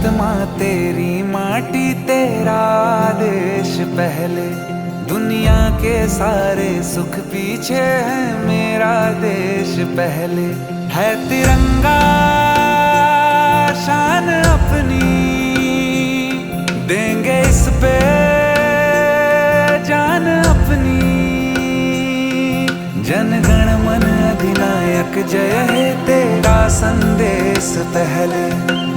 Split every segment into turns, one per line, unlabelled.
आत्मा तेरी माटी तेरा देश पहले, दुनिया के सारे सुख पीछे है मेरा देश पहले। है तिरंगा शान अपनी, देंगे इस पे जान अपनी। जन गण मन अधिनायक जय हे तेरा संदेश पहले,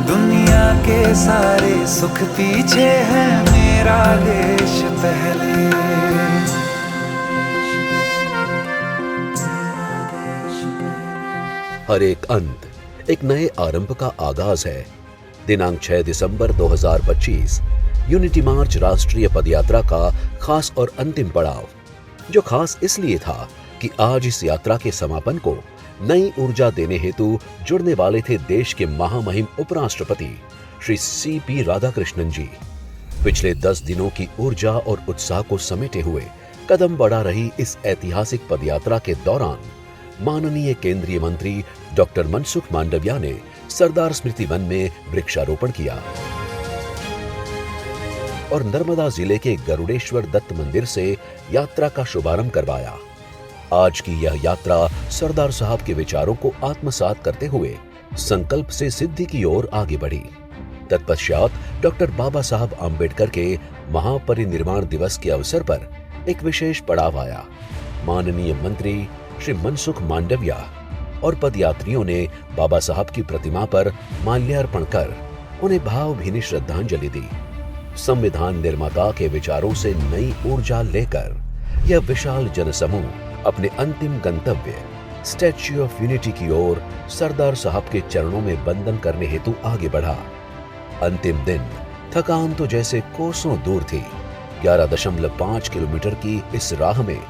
दुनिया के सारे सुख पीछे है मेरा देश पहले।
हर एक अंत एक नए आरंभ का आगाज है। दिनांक 6 दिसंबर 2025 यूनिटी मार्च राष्ट्रीय पदयात्रा का खास और अंतिम पड़ाव, जो खास इसलिए था कि आज इस यात्रा के समापन को नई ऊर्जा देने हेतु जुड़ने वाले थे देश के महामहिम उपराष्ट्रपति श्री CP राधाकृष्णन जी। पिछले 10 दिनों की ऊर्जा और उत्साह को समेटे हुए कदम बढ़ा रही इस ऐतिहासिक पदयात्रा के दौरान माननीय केंद्रीय मंत्री डॉक्टर मनसुख मांडविया ने सरदार स्मृति वन में वृक्षारोपण किया और नर्मदा जिले के गरुड़ेश्वर दत्त मंदिर से यात्रा का शुभारंभ करवाया। आज की यह यात्रा सरदार साहब के विचारों को आत्मसात करते हुए संकल्प से सिद्धि की ओर आगे बढ़ी। तत्पश्चात डॉक्टर बाबा साहब आम्बेडकर के महापरिनिर्वाण दिवस के अवसर पर एक विशेष पड़ाव आया। माननीय मंत्री श्री मनसुख मांडविया और पदयात्रियों ने बाबा साहब की प्रतिमा पर माल्यार्पण कर उन्हें भावभीनी श्रद्धांजलि दी। संविधान निर्माता के विचारों से नई ऊर्जा लेकर यह विशाल जनसमूह अपने अंतिम गंतव्य स्टैच्यू ऑफ यूनिटी की ओर सरदार साहब के चरणों में वंदन करने हेतु आगे बढ़ा। अंतिम दिन थकान तो जैसे कोसों दूर थी। 11.5 किलोमीटर की इस राह में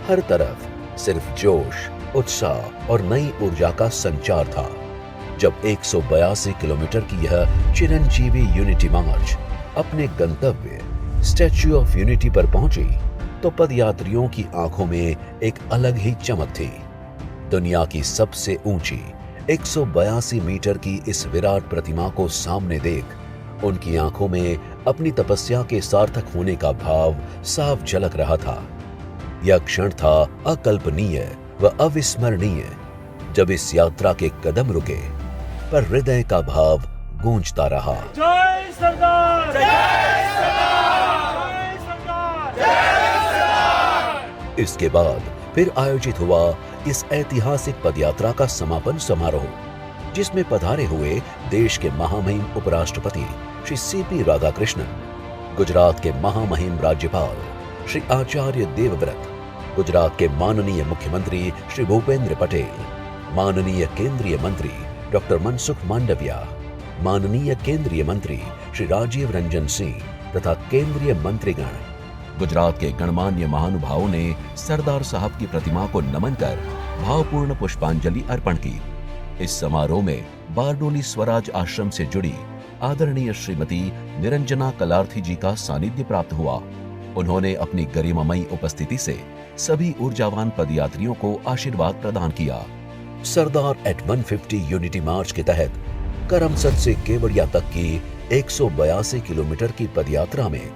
हर तरफ सिर्फ जोश, उत्साह और नई ऊर्जा का संचार था। जब 182 किलोमीटर की यह चिरंजीवी यूनिटी मार्च अपने गंतव्य स्टैच्यू ऑफ यूनिटी पर पहुंची तो पदयात्रियों की आंखों में एक अलग ही चमक थी। दुनिया की सबसे ऊंची 182 मीटर की इस विराट प्रतिमा को सामने देख उनकी आंखों में अपनी तपस्या के सार्थक होने का भाव साफ झलक रहा था। यह क्षण था अकल्पनीय व अविस्मरणीय, जब इस यात्रा के कदम रुके पर हृदय का भाव गूंजता रहा।
जय सरदार! जय सरदार! जय सरदार! जय सरदार!
इसके बाद फिर आयोजित हुआ इस ऐतिहासिक पदयात्रा का समापन समारोह, जिसमें पधारे हुए देश के महामहिम उपराष्ट्रपति श्री CP राधाकृष्णन, गुजरात के महामहिम राज्यपाल श्री आचार्य देवव्रत, गुजरात के माननीय मुख्यमंत्री श्री भूपेंद्र पटेल, माननीय केंद्रीय मंत्री डॉक्टर मनसुख मांडविया, माननीय केंद्रीय मंत्री श्री राजीव रंजन सिंह तथा केंद्रीय मंत्रीगण, गुजरात के गणमान्य महानुभावों ने सरदार साहब की प्रतिमा को नमन कर भावपूर्ण पुष्पांजलि अर्पण की। इस समारोह में बारडोली स्वराज आश्रम से जुड़ी आदरणीय श्रीमती निरंजना कलार्थी जी का सानिध्य प्राप्त हुआ। उन्होंने अपनी गरिमामयी उपस्थिति से सभी ऊर्जावान पदयात्रियों को आशीर्वाद प्रदान किया। सरदार एट 150 यूनिटी मार्च के तहत करमसद से केवड़िया तक की 182 किलोमीटर की पदयात्रा में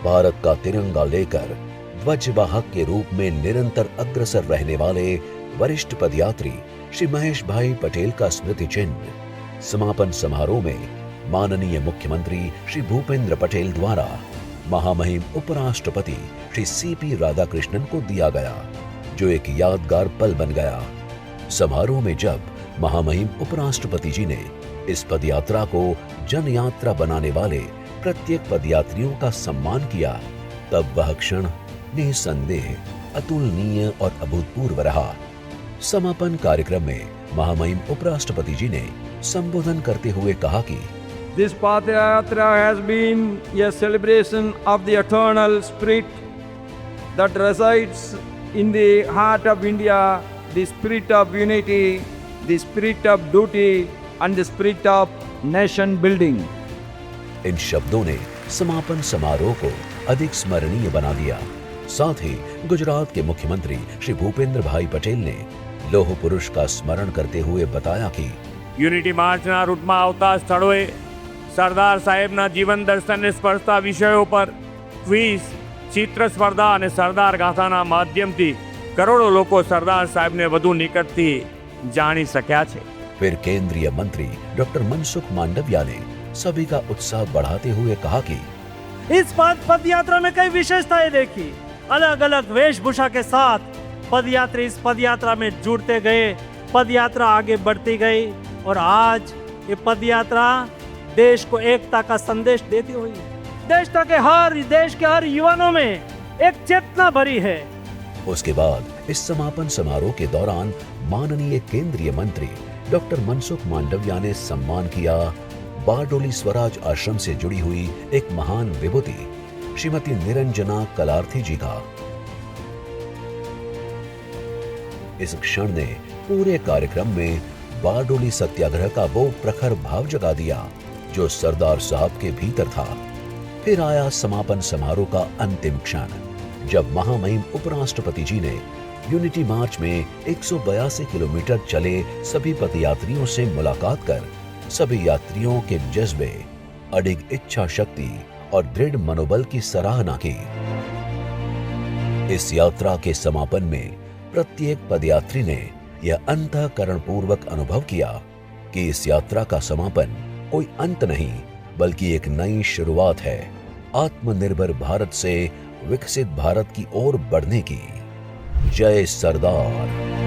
भारत का तिरंगा लेकर ध्वजवाहक के रूप में निरंतर अग्रसर रहने वाले वरिष्ठ पदयात्री श्री महेश भाई पटेल का स्मृति चिन्ह समापन समारोह में माननीय मुख्यमंत्री श्री भूपेंद्र पटेल द्वारा महामहिम उपराष्ट्रपति श्री CP राधाकृष्णन को दिया गया, जो एक यादगार पल बन गया। समारोह में जब महामहिम उपराष्ट्रपति जी ने इस पदयात्रा को जन यात्रा बनाने वाले प्रत्येक पदयात्रियों का सम्मान किया, तब वह क्षण निसंदेह अतुलनीय और अभूतपूर्व रहा। समापन कार्यक्रम में महामहिम उपराष्ट्रपति जी ने संबोधन करते हुए कहा कि
This Padayatra has been a celebration of the eternal spirit that resides in the heart of India, the spirit of unity, the spirit of duty and the spirit of nation building.
इन शब्दों ने समापन समारोह को अधिक स्मरणीय बना दिया। साथ ही गुजरात के मुख्यमंत्री श्री भूपेंद्र भाई पटेल ने लोह पुरुष का स्मरण करते हुए बताया कि
યુનિટી માર્ચના રૂટમાં આવતા સ્થળોએ સરદાર સાહેબના જીવન દર્શનને સ્પર્શતા વિષયો પર ક્વિઝ, ચિત્ર સ્પર્ધા અને સરદાર ગાથાના માધ્યમથી કરોડો લોકો સરદાર સાહેબને વધુ નિકટથી જાણી શક્યા છે।
फिर केंद्रीय मंत्री डॉक्टर मनसुख मांडविया ने सभी का उत्साह बढ़ाते हुए कहा कि
इस पद यात्रा में कई विशेषताएं देखी। अलग अलग वेशभूषा के साथ पदयात्री इस पदयात्रा में जुड़ते गए, पदयात्रा आगे बढ़ती गई और आज ये पदयात्रा देश को एकता का संदेश देती हुई देश के हर युवाओं में एक चेतना भरी है।
उसके बाद इस समापन समारोह के दौरान माननीय केंद्रीय मंत्री डॉक्टर मनसुख मांडविया ने सम्मान किया बारडोली स्वराज आश्रम से जुड़ी हुई एक महान विभूति श्रीमती निरंजना कलार्थी जी का। इस क्षण ने पूरे कार्यक्रम में बारडोली सत्याग्रह का वो प्रखर भाव जगा दिया जो सरदार साहब के भीतर था। फिर आया समापन समारोह का अंतिम क्षण, जब महामहिम उपराष्ट्रपति जी ने यूनिटी मार्च में 182 किलोमीटर चले सभी पदयात्रियों से मुलाकात कर सभी यात्रियों के जज्बे, अडिग इच्छा शक्ति और दृढ़ मनोबल की सराहना की। इस यात्रा के समापन में प्रत्येक पदयात्री ने यह अंतःकरण पूर्वक अनुभव किया कि इस यात्रा का समापन कोई अंत नहीं बल्कि एक नई शुरुआत है, आत्मनिर्भर भारत से विकसित भारत की ओर बढ़ने की। जय सरदार।